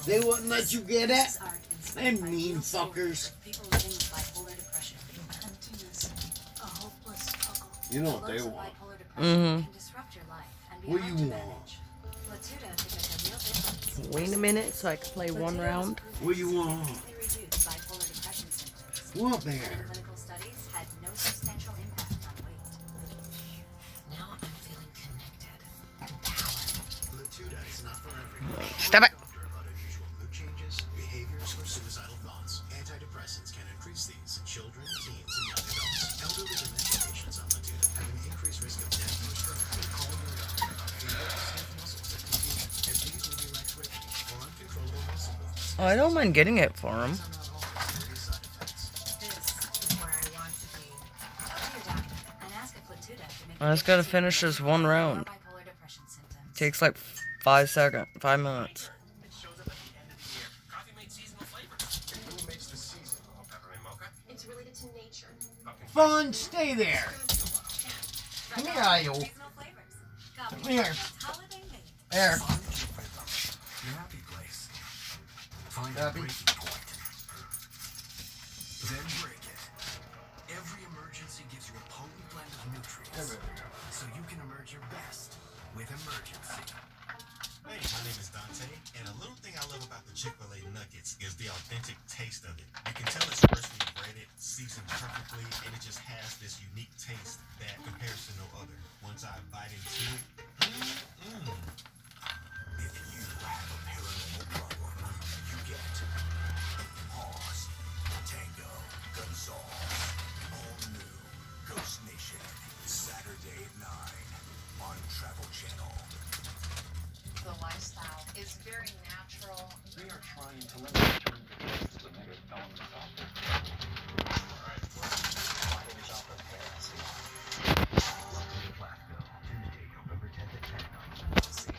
They wouldn't let you get it? Them mean fuckers. You know what they want. Mm-hmm. What do you want? Wait a minute so I can play one round. What do you want? What there? Stop it. Behaviors or suicidal thoughts. Antidepressants can increase these in children, teens, and young adults. Elderly dementia patients on Latuda have an increased risk of death or stroke. Call your doctor about fever, stiff muscles, and confusion, as these may be relaxation or uncontrollable muscle movements. I don't mind getting it for him. Some not all serious side effects. I just gotta finish this one round. Takes like 5 seconds, 5 minutes. Fun, stay there. Come here, Ayo. Come here. There. Your happy place. Find a breaking point. Then break it. Every emergency gives you a potent blend of nutrients. So you can emerge your best with Emergency. Hey, my name is Dante, and a little thing I love about the Chick-fil-A Nuggets is the authentic taste of it. You can tell it's freshly breaded, seasoned perfectly, and it just has this unique taste that compares to no other. Once I bite into it, If you have a paranormal problem, you get Pause, Tango, Gonzalez. All new Ghost Nation. Saturday at 9 on Travel Channel. The lifestyle is very natural. We are trying to limit the return to the negative elements out there. Items out of Paris. Glasgow, Tuesday, November 10th at 10 on TLC.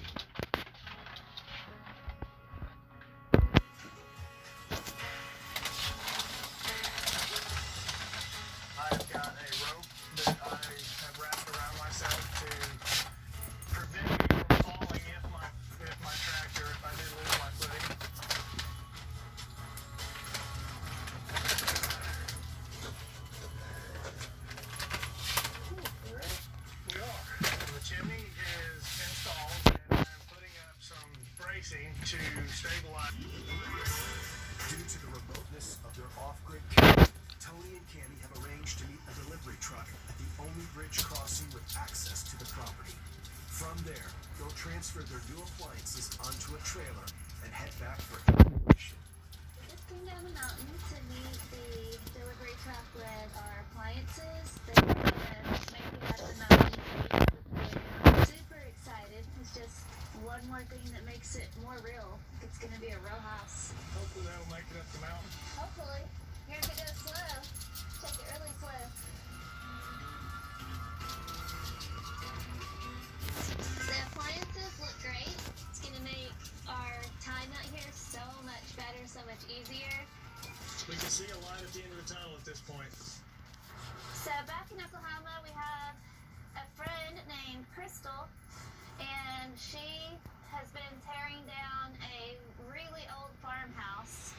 I've got a rope that I have wrapped around myself to prevent me from falling if my tractor, if I do lose my footing. You ready? We are. The chimney is installed and I'm putting up some bracing to stabilize. Due to the remoteness of their off-grid camp, Tony and Candy have arranged to meet a delivery truck at the only bridge crossing with access to the property. From there, they'll transfer their new appliances onto a trailer and head back for installation. We just came down the mountain to meet the delivery truck with our appliances. They're gonna make it up the mountain. We're super excited. It's just one more thing that makes it more real. It's gonna be a real house. Hopefully that'll make it up the mountain. Hopefully. Here if it goes slow. Take it really slow. The appliances look great. It's gonna make our time out here so much better, so much easier. We can see a light at the end of the tunnel at this point. So back in Oklahoma, we have a friend named Crystal, and she has been tearing down a really old farmhouse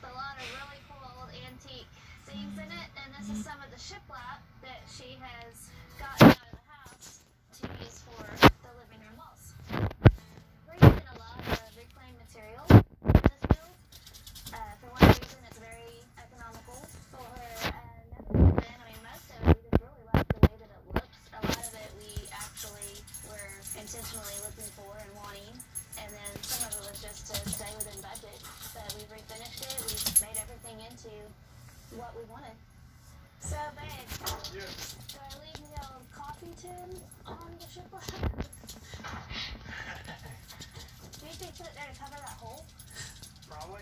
with a lot of really cool old antique things in it, and this is some of the shiplap that she has gotten out of the house to use for the living room walls. We're using a lot of reclaimed material in this build. For one reason, it's very economical. For another reason, I mean, most of it, we just really like the way that it looks. A lot of it we actually were intentionally looking for and wanting. And then some of it was just to stay within budget. But we've refinished it. We've made everything into what we wanted. So, babe, Yes. do I leave the old coffee tin on the shiplap? Do you think put it there to cover that hole? Probably.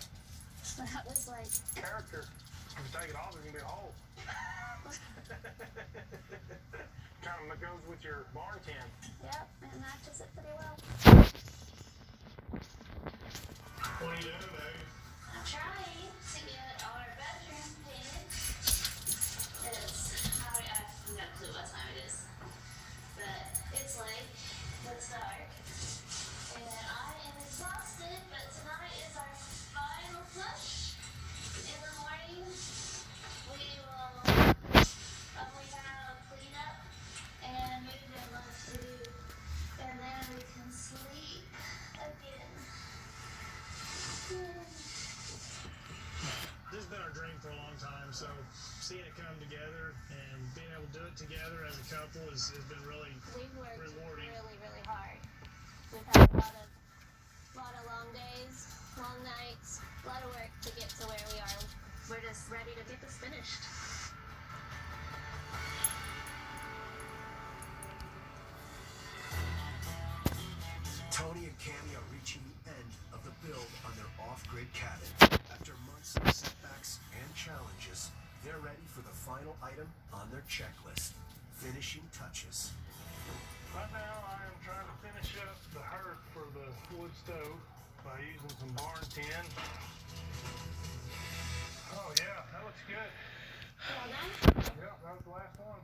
That was like, Character. If you take it off, there's gonna be a hole. Kind of goes with your barn tin. yep, it matches it pretty well. What are you doing, baby? I'm trying to get our bedroom painted. I've got a clue what time it is. But it's late, it's dark. And I am exhausted, but tonight is our couple has been really We've worked rewarding. really hard. We've had a lot of long days, long nights, a lot of work to get to where we are. We're just ready to get this finished. Tony and Cammy are reaching the end of the build on their off-grid cabin. After months of setbacks and challenges, they're ready for the final item on their checklist, finishing touches. Right now, I am trying to finish up the hearth for the wood stove by using some barn tin. Oh yeah, that looks good. Well done. Yeah, that was the last one.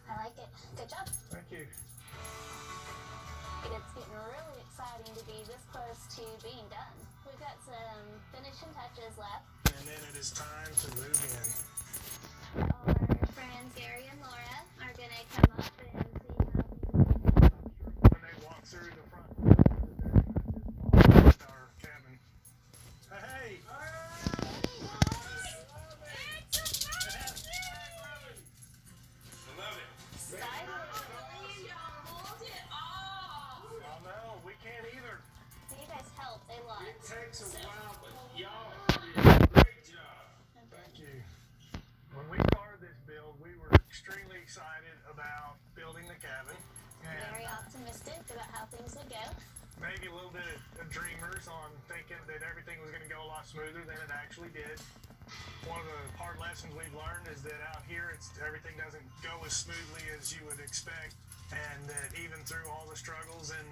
I like it. Good job. Thank you. It's getting really exciting to be this close to being done. We've got some finishing touches left. And then it is time to move in. Our friends Gary and Laura are gonna come up and see When they walk through the front door, they're just our cabin. Hey! I know, we can't either. You guys helped a lot. It takes a while, but y'all did a great job. Thank you. When we started this build, we were extremely excited about building the cabin. Very And optimistic about how things would go. maybe a little bit of dreamers on thinking that everything was going to go a lot smoother than it actually did. One of the hard lessons we've learned is that out here, everything doesn't go as smoothly as you would expect, and that even through all the struggles and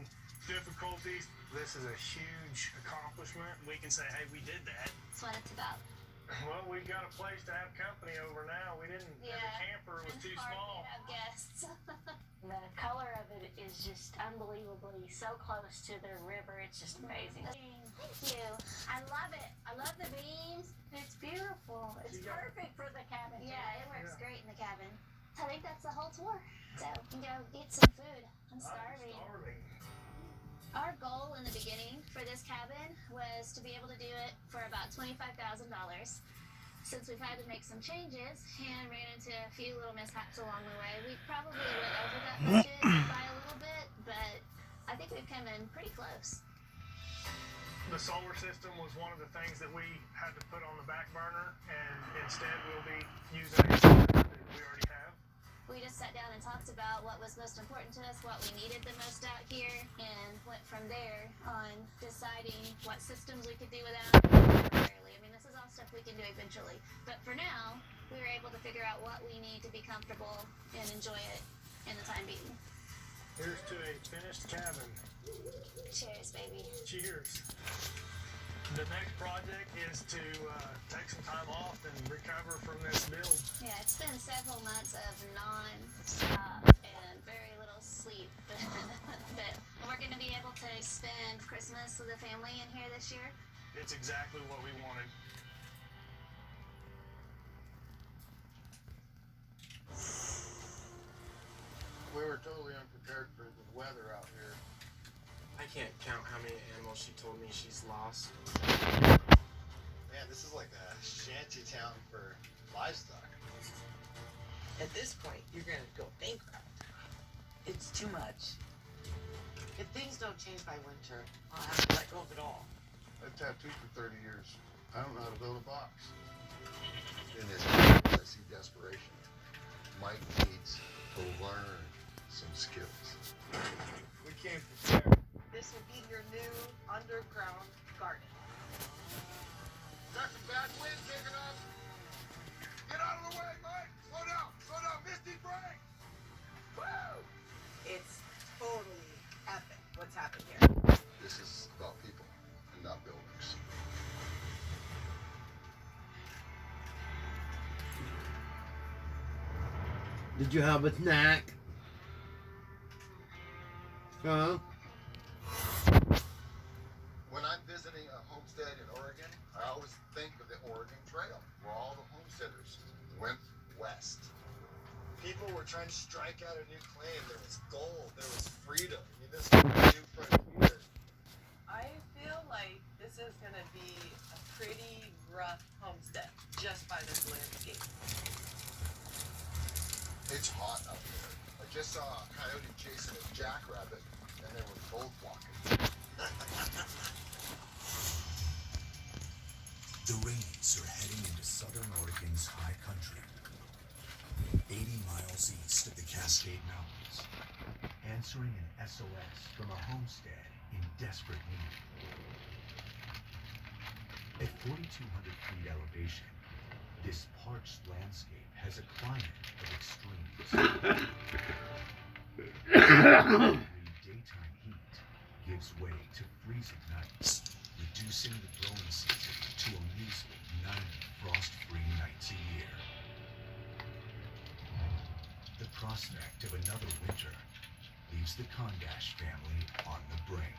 difficulties, this is a huge accomplishment. We can say, hey, we did that. That's what it's about. Well, we've got a place to have company over now. We didn't have a camper, it was It's too hard small. to have guests. The color of it is just unbelievably so close to the river. It's just amazing. Thank you. I love it. I love the beams. It's beautiful. It's perfect for the cabin. Yeah, it works Yeah. great in the cabin. I think that's the whole tour. So we can go get some food. I'm starving. Our goal in the beginning for this cabin was to be able to do it for about $25,000. Since we've had to make some changes and ran into a few little mishaps along the way, we probably went over that budget by a little bit, but I think we've come in pretty close. The solar system was one of the things that we had to put on the back burner, and instead we'll be using a system that we already have. We just sat down and talked about what was most important to us, what we needed the most out here, and went from there on deciding what systems we could do without temporarily. I mean, this is all stuff we can do eventually. But for now, we were able to figure out what we need to be comfortable and enjoy it in the time being. Here's to a finished cabin. Cheers, baby. Cheers. The next project is to take some time off and recover from this build. Yeah, it's been several months of non-stop and very little sleep. But we're going to be able to spend Christmas with the family in here this year. It's exactly what we wanted. We were totally unprepared for the weather out here. I can't count how many animals she told me she's lost. Man, this is like a shanty town for livestock. At this point, you're gonna go bankrupt. It's too much. If things don't change by winter, I'll have to let go of it all. I've tattooed for 30 years. I don't know how to build a box. In this case, I see desperation. Mike needs to learn some skills. We came prepared. This will be your new underground garden. Got some bad wind kicking up. Get out of the way, Mike! Slow down! Slow down! Misty break! Woo! It's totally epic what's happened here. This is about people and not buildings. Did you have a snack? Huh? When I'm visiting a homestead in Oregon, I always think of the Oregon Trail, where all the homesteaders went west. People were trying to strike out a new claim. There was gold, there was freedom. I mean, this was a new frontier. I feel like this is going to be a pretty rough homestead just by this landscape. It's hot out there. Like jackrabbit, and they were both walking. The Rainies are heading into southern Oregon's high country, 80 miles east of the Cascade Mountains, answering an SOS from a homestead in desperate need. At 4,200 feet elevation, this parched landscape has a climate of extremes. Daytime heat gives way to freezing nights, reducing the growing season to a measly 90 frost-free nights a year. The prospect of another winter leaves the Kondash family on the brink.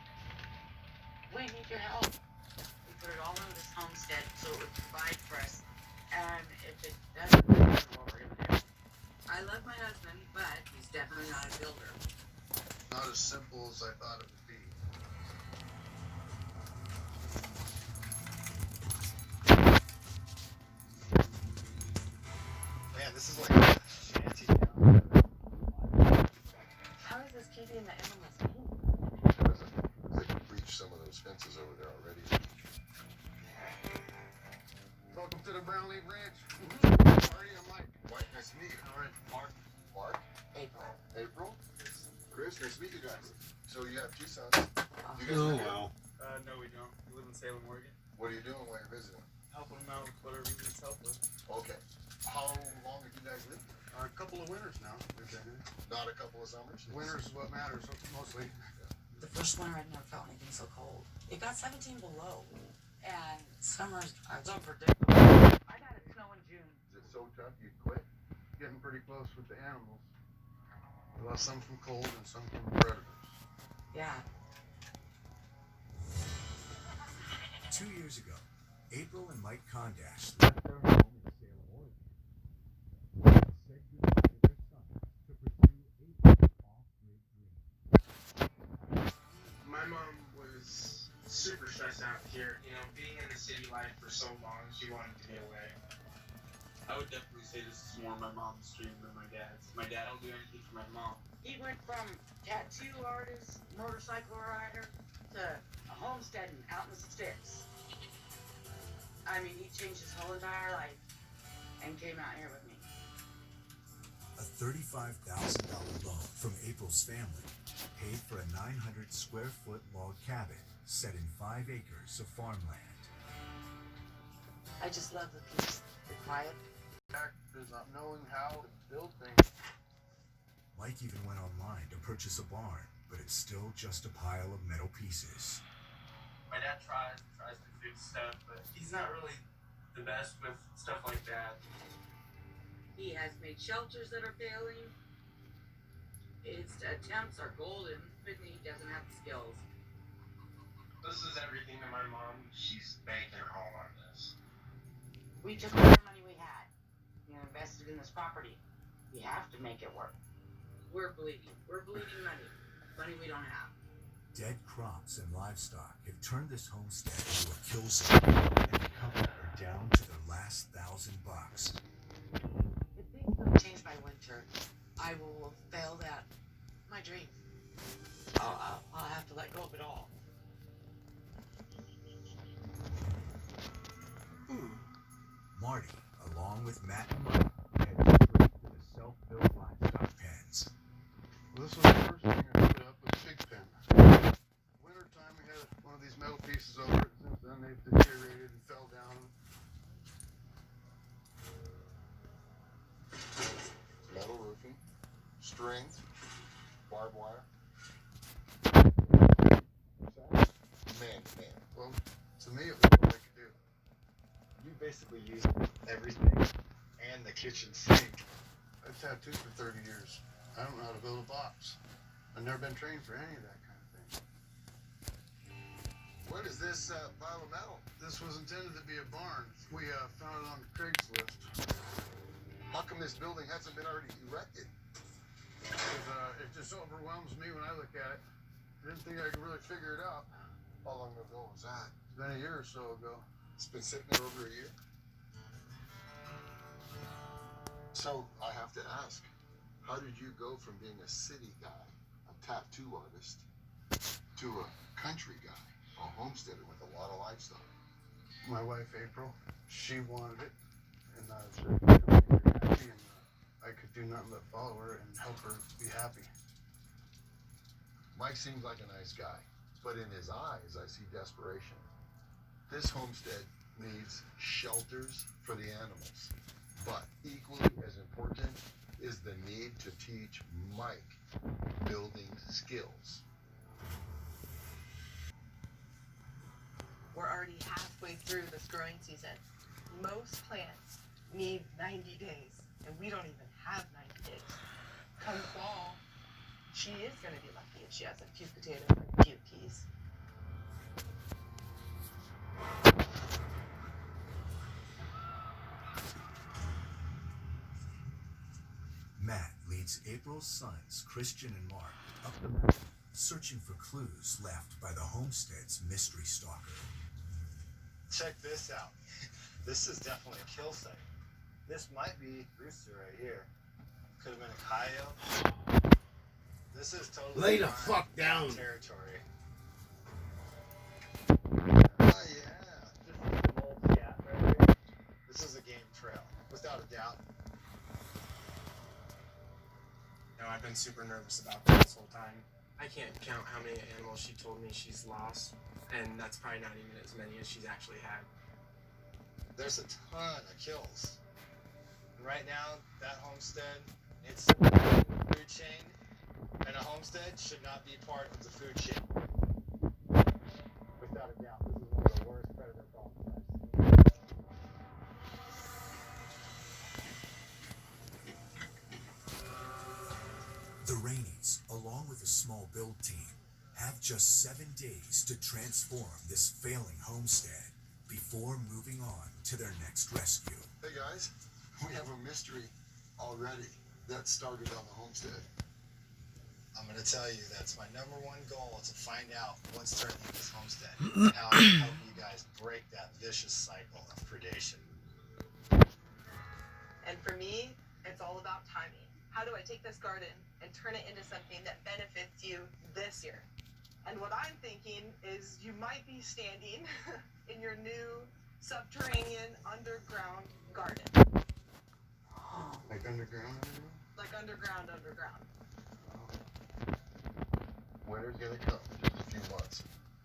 We need your help. We put it all into this homestead so it would provide for us. And if it doesn't, I don't know what we're gonna do. I love my husband, but he's definitely not a builder. Not as simple as I thought it would be. Man, this is like a shanty town. How is this keeping the animals in? Because they could breach some of those fences over there already. Welcome to the Brown Lake Ranch. Marty, I'm Mike. Mike, nice to meet you. All right, Mark. Mark? April. April? Chris, nice to meet you guys. So you have two sons. You guys live here? No, we don't. We live in Salem, Oregon. What are you doing while you're visiting? Helping them out with whatever he needs help with. Okay. How long have you guys lived here? A couple of winters now. We've been here. Not a couple of summers? Winters is what matters, mostly. The first winter I'd never felt anything so cold. It got 17 below. And summers are so unpredictable. I got it snow in June. Is it so tough you'd quit? Getting pretty close with the animals. We lost some from cold and some from predators. Yeah. 2 years ago, April and Mike Kondash left their home in Salem, Oregon. Said goodbye to their son to pursue April's off-grid dream. My mom was super stressed out here. You know, being in the city life for so long, she wanted to get away. I would definitely say this is more my mom's dream than my dad's. My dad will do anything for my mom. He went from tattoo artist, motorcycle rider, to a homesteading out in the sticks. I mean, he changed his whole entire life and came out here with me. A $35,000 loan from April's family paid for a 900 square foot log cabin set in 5 acres of farmland. I just love the peace, the quiet. Fact is not knowing how to build things. Mike even went online to purchase a barn, but it's still just a pile of metal pieces. My dad tries to fix stuff, but he's not really the best with stuff like that. He has made shelters that are failing. His attempts are golden, but he doesn't have the skills. This is everything to my mom. She's banking all on this. We took whatever money we had and invested in this property. We have to make it work. We're bleeding. We're bleeding money. Money we don't have. Dead crops and livestock have turned this homestead into a kill zone, and the couple are down to their last $1,000. If things don't change by winter, I will fail that. My dream. I'll have to let go of it all. Marty, along with Matt and Mike, head straight to the self-built livestock pens. Well, this was the first thing I put up was pig pen. Winter time we had one of these metal pieces over it. Since then they've deteriorated and fell down. Metal roofing, string, barbed wire. Man. Well, to me it was all I could do. You basically used everything and the kitchen sink. I've tattooed for 30 years. I don't know how to build a box. I've never been trained for any of that kind of thing. What is this pile of metal? This was intended to be a barn. We found it on Craigslist. How come this building hasn't been already erected? It just overwhelms me when I look at it. I didn't think I could really figure it out. How long ago was that? It's been a year or so ago. It's been sitting there over a year. So I have to ask, how did you go from being a city guy, a tattoo artist to a country guy, a homesteader with a lot of livestock. My wife April, she wanted it, and I was very happy, and I could do nothing but follow her and help her be happy. Mike seems like a nice guy, but in his eyes I see desperation. This homestead needs shelters for the animals, but equally as important is the need to teach Mike building skills. We're already halfway through this growing season. Most plants need 90 days, and we don't even have 90 days. Come fall, she is going to be lucky if she has a few potatoes and a few peas. Matt leads April's sons, Christian and Mark, up the mountain, searching for clues left by the homestead's mystery stalker. Check this out. This is definitely a kill site. This might be rooster right here. Could have been a coyote. This is totally Lay the fuck down. Territory. Oh yeah. This is an old cat right here. This is a game trail, without a doubt. You know, I've been super nervous about this whole time. I can't count how many animals she told me she's lost, and that's probably not even as many as she's actually had. There's a ton of kills. And right now, that homestead, it's in the food chain, and a homestead should not be part of the food chain. Without a doubt, this is one of the worst predator problems I've seen. The Rainies, along with a small build team, have just 7 days to transform this failing homestead before moving on to their next rescue. Hey guys, we have a mystery already that started on the homestead. I'm going to tell you, that's my number one goal, to find out what's threatening this homestead and how I can help you guys break that vicious cycle of predation. And for me, it's all about timing. How do I take this garden and turn it into something that benefits you this year? And what I'm thinking is you might be standing in your new subterranean underground garden. Like underground? Like underground. Winter's gonna come in just a few months.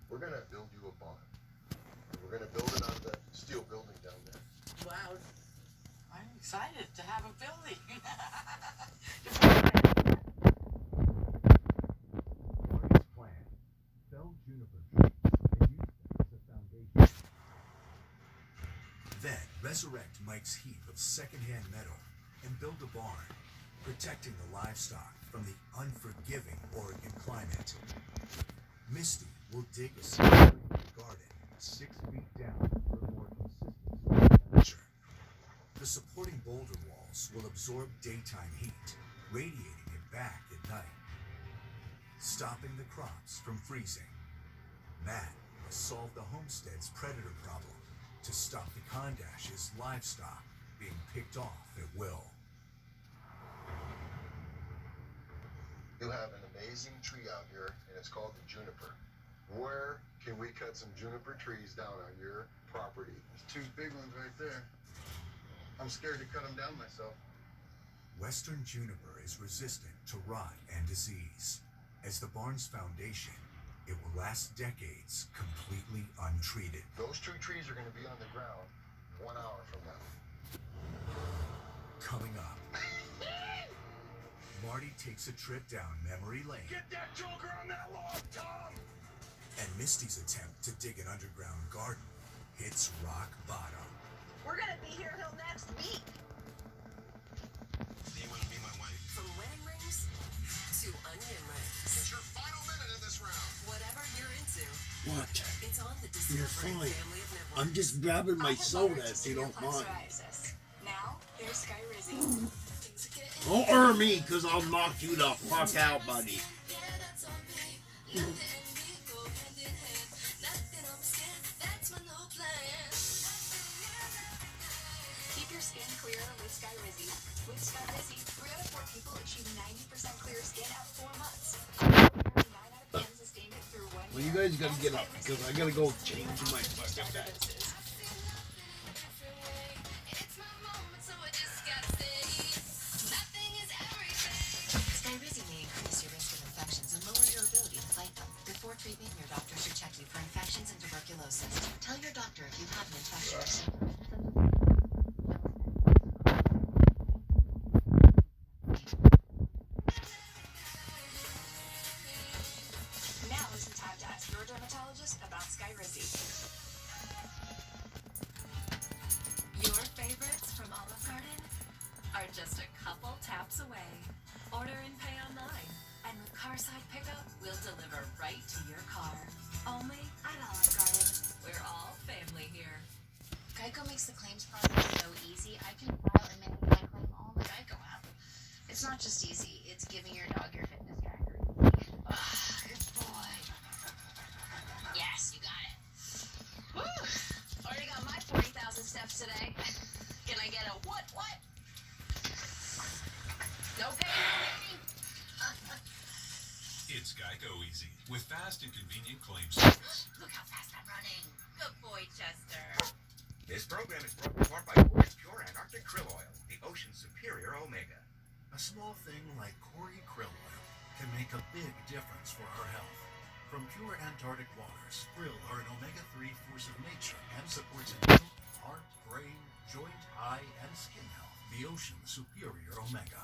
We're gonna build you a barn. And we're gonna build it out of that steel building down there. Wow. I'm excited to have a building. Marty's plan: fell juniper trees and use them as a foundation. Then resurrect Mike's heap of secondhand metal and build a barn, protecting the livestock from the unforgiving Oregon climate. Misty will dig a subterranean garden 6 feet down for a more consistent temperature. The supporting boulder walls will absorb daytime heat, radiating it back at night, stopping the crops from freezing. Matt must solve the homestead's predator problem to stop the Kondash's livestock being picked off at will. You have an amazing tree out here, and it's called the juniper. Where can we cut some juniper trees down on your property? There's 2 big ones right there. I'm scared to cut them down myself. Western juniper is resistant to rot and disease. As the barn's foundation, it will last decades completely untreated. Those 2 trees are going to be on the ground 1 hour from now. Coming up, Marty takes a trip down memory lane. Get that joker on that log, Tom! And Misty's attempt to dig an underground garden hits rock bottom. We're gonna be here till next week. Do you want to be my wife? From wedding rings to onion rings. It's your final minute in this round. Whatever you're into. What? It's on the You're Discovery fine. family of networks. I'm just grabbing my soda if you don't mind. Now, there's Sky Rizzy. Don't irr me, because I'll knock you the fuck out, buddy. Keep your skin clear with Sky Rizzy. With Sky Rizzy, 3 out of 4 people achieve 90% clear skin at 4 months. Well, you guys gotta get up because I gotta go change my fucking bed. Skyrizi may increase your risk of infections and lower your ability to fight them. Before treatment, your doctor should check you for infections and tuberculosis. Tell your doctor if you have an infection or symptom. Now is the time to ask your dermatologist about Skyrizi. Your favorites from Olive Garden are just a couple taps away. Order and pay online. And with Carside Pickup, we'll deliver right to your car. Only at Olive Garden. We're all family here. Geico makes the claims process so easy. I can file and manage my claim all on the Geico app. It's not just easy, it's giving your dog your fitness tracker. Good boy. Yes, you got it. Woo! Already got my 40,000 steps today. Can I get a what? No pain, no gain. It's Geico Easy with fast and convenient claim service. Look how fast I'm running. Good boy, Chester. This program is brought to you by Corey's Pure Antarctic Krill Oil, the ocean's superior omega. A small thing like Corey Krill Oil can make a big difference for our health. From pure Antarctic waters, krill are an omega-3 force of nature and supports immune, heart, brain, joint, eye, and skin health. The ocean's superior omega.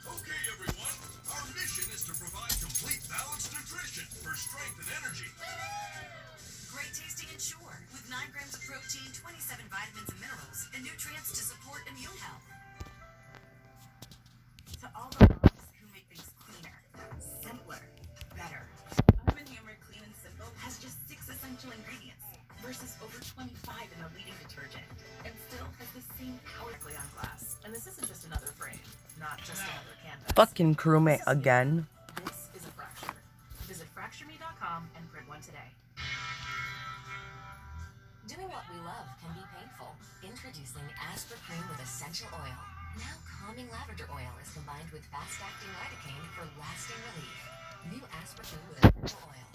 Okay, everyone. Our mission is to provide complete balanced nutrition for strength and energy. Great tasting and sure, with 9 grams of protein, 27 vitamins and minerals, and nutrients to support immune health. To all the moms who make things cleaner, simpler, better. Arm & Hammer Clean and Simple has just 6 essential ingredients versus over 25 in the leading detergent, and still has the same power play on glass. And this isn't just another frame, not just another canvas. Fucking crewmate again. This is a fracture. Visit fractureme.com and print one today. Doing what we love can be painful. Introducing Aspercreme with essential oil. Now calming lavender oil is combined with fast-acting lidocaine for lasting relief. New Aspercreme with essential oil.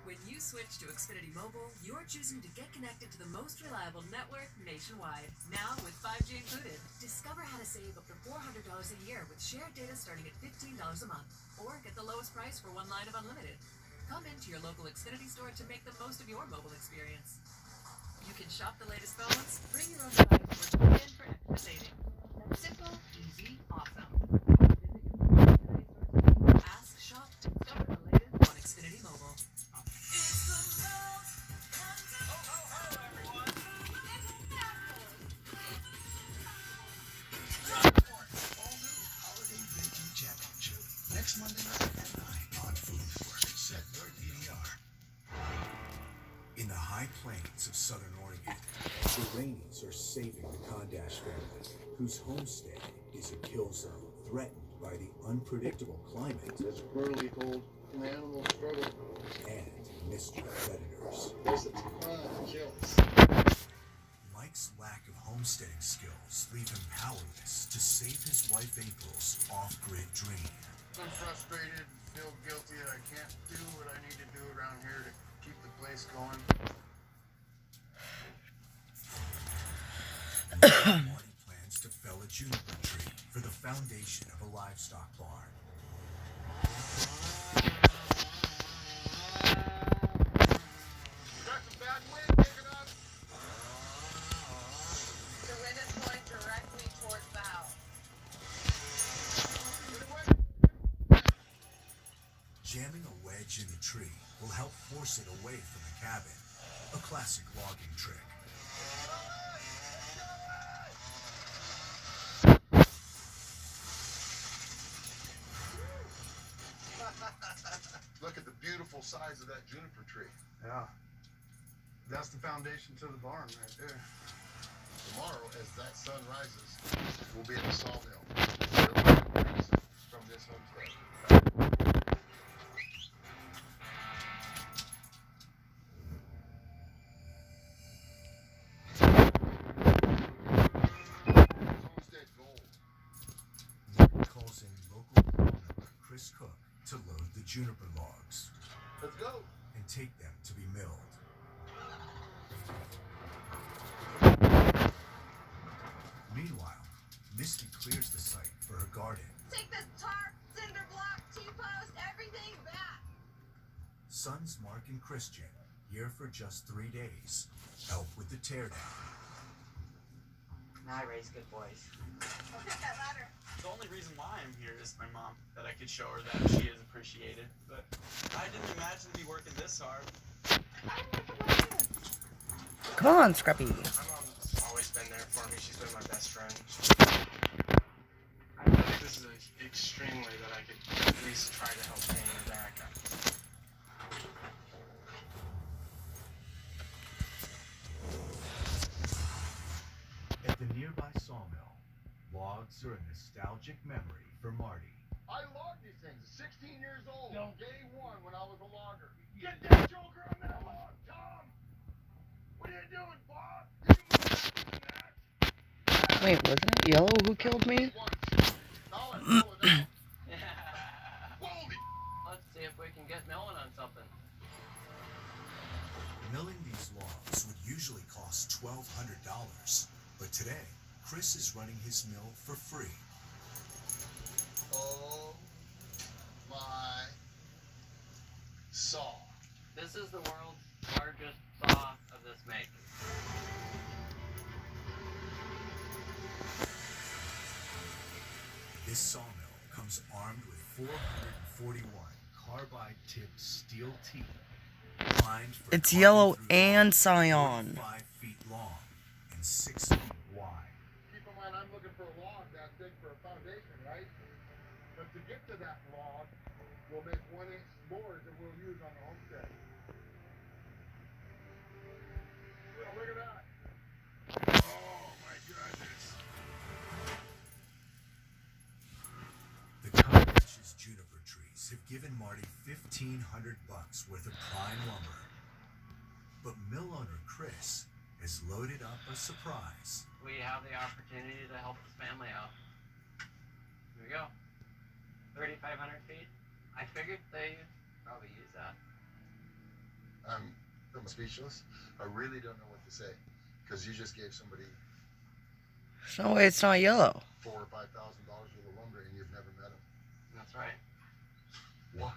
When you switch to Xfinity Mobile, you're choosing to get connected to the most reliable network nationwide. Now with 5G included. Discover how to save up to $400 a year with shared data starting at $15 a month. Or get the lowest price for 1 line of unlimited. Come into your local Xfinity store to make the most of your mobile experience. You can shop the latest phones, bring your own device, or tune in for extra savings. Simple, easy, awesome. Ask, shop, discover the latest on Xfinity Mobile. Holiday Baking Championship. Next Monday night at 9 on Food Network. Set your DVR. In the high plains of southern Oregon, the Rainies are saving the Kondash family, whose homestead is a kill zone threatened by the unpredictable climate. This poorly hold an animal struggle. And mystery predators. There's a ton of kills. Mike's lack of homesteading skills leave him powerless to save his wife April's off-grid dream. I'm frustrated, feel guilty that I can't do what I need to do around here to keep the place going. Marty plans to fell a juniper tree for the foundation of a livestock barn. Got some bad wind kicking up. The wind is blowing directly towards the house. Jamming a wedge in the tree will help force it away from the cabin, a classic logging trick. Look at the beautiful size of that juniper tree. Yeah. That's the foundation to the barn right there. Tomorrow, as that sun rises, we'll be at the sawmill. We're trees from this homestead. Homestead gold. Marty calls in local crew member Chris Cook to load the juniper logs. Let's go. and take them to be milled. Meanwhile, Misty clears the site for her garden. Take the tarp, cinder block, T-post, everything back. Sons Mark and Christian, here for just 3 days, help with the teardown. I raise good boys. I'll take that ladder. The only reason why I'm here is my mom, that I could show her that she is appreciated. But I didn't imagine to be working this hard. Come on, Scrappy. My mom's always been there for me. She's been my best friend. I think this is an extreme way that I could at least try to help pay her back. At the nearby sawmill, logs are a nostalgic memory for Marty. I logged these things. 16 years old. Day one when I was a logger. Get that joker on that log, Tom! What are you doing, Bob? Wait, wasn't it Yellow who killed me? Let's see if we can get milling on something. Milling these logs would usually cost $1,200, but today, Chris is running his mill for free. Oh my saw. This is the world's largest saw of this make. This sawmill comes armed with 441 carbide-tipped steel teeth, lined for It's carving Yellow through and Scion. 5 feet long and 6 feet wide. Keep in mind, I'm looking for a log that big for a foundation, right? But to get to that log, we'll make 1-inch boards that we'll use on the homestead. Well, look at that. Oh my goodness. The Cutbridge's juniper trees have given Marty $1,500 worth of prime lumber. But mill owner Chris has loaded up a surprise. We have the opportunity to help this family out. Here we go. 3,500 feet. I figured they probably use that. I'm speechless. I really don't know what to say. Because you just gave somebody There's no way it's not Yellow. $4,000 or $5,000 worth of lumber and you've never met him. That's right. Why?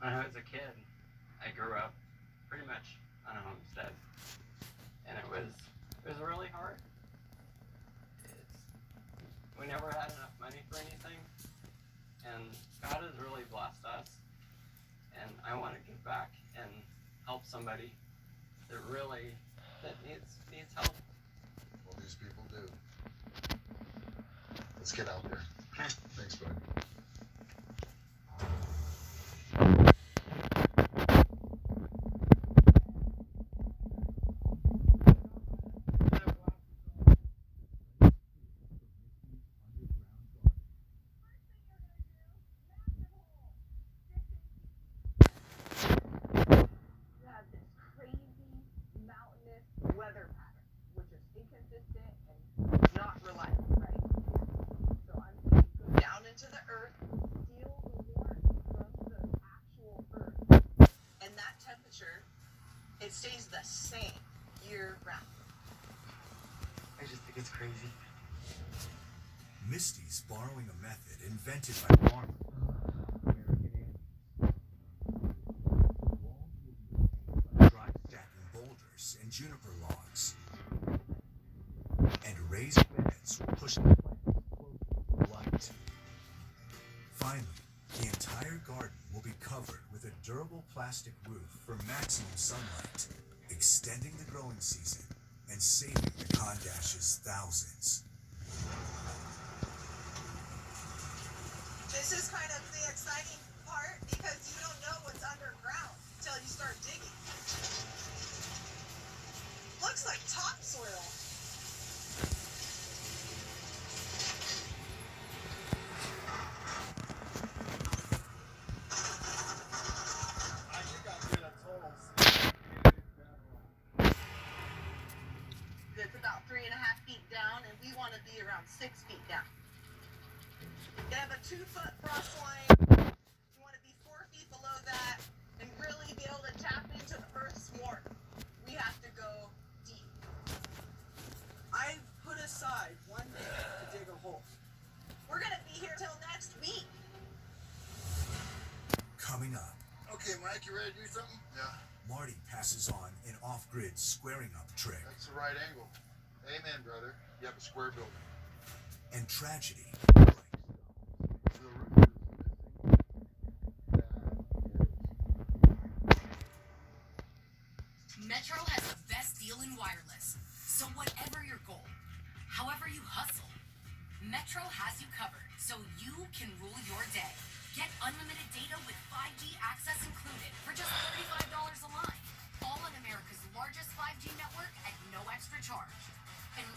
When I was a kid, I grew up pretty much on a homestead. And it was really hard. We never had enough money for anything. And God has really blessed us. And I want to give back and help somebody that needs help. Well, these people do. Let's get out there. Thanks, buddy. You have this crazy mountainous weather pattern, which is inconsistent and not reliable, right? So I'm going to go down into the earth, feel the warmth from the actual earth, and that temperature, it stays the same year round. I just think it's crazy. Misty's borrowing a method invented by farmers. Dry stacking boulders and juniper logs. And raised beds will push the plants closer to the light. Finally, the entire garden will be covered with a durable plastic roof for maximum sunlight, extending the growing season and saving the Kardashians thousands. This is kind of the exciting part because you don't know what's underground until you start digging. Looks like topsoil. It's about 3.5 feet down, and we want to be around 6 feet down. You have a 2-foot frost line. You want to be 4 Coming up, Okay, Mike, you ready to do something? yeah, Marty passes on an off-grid squaring up trick. That's the right angle. Amen, brother. You have a square building. And tragedy. Metro has the best deal in wireless. So whatever your goal, however you hustle, Metro has you covered so you can rule your day. Get unlimited data with 5G access included for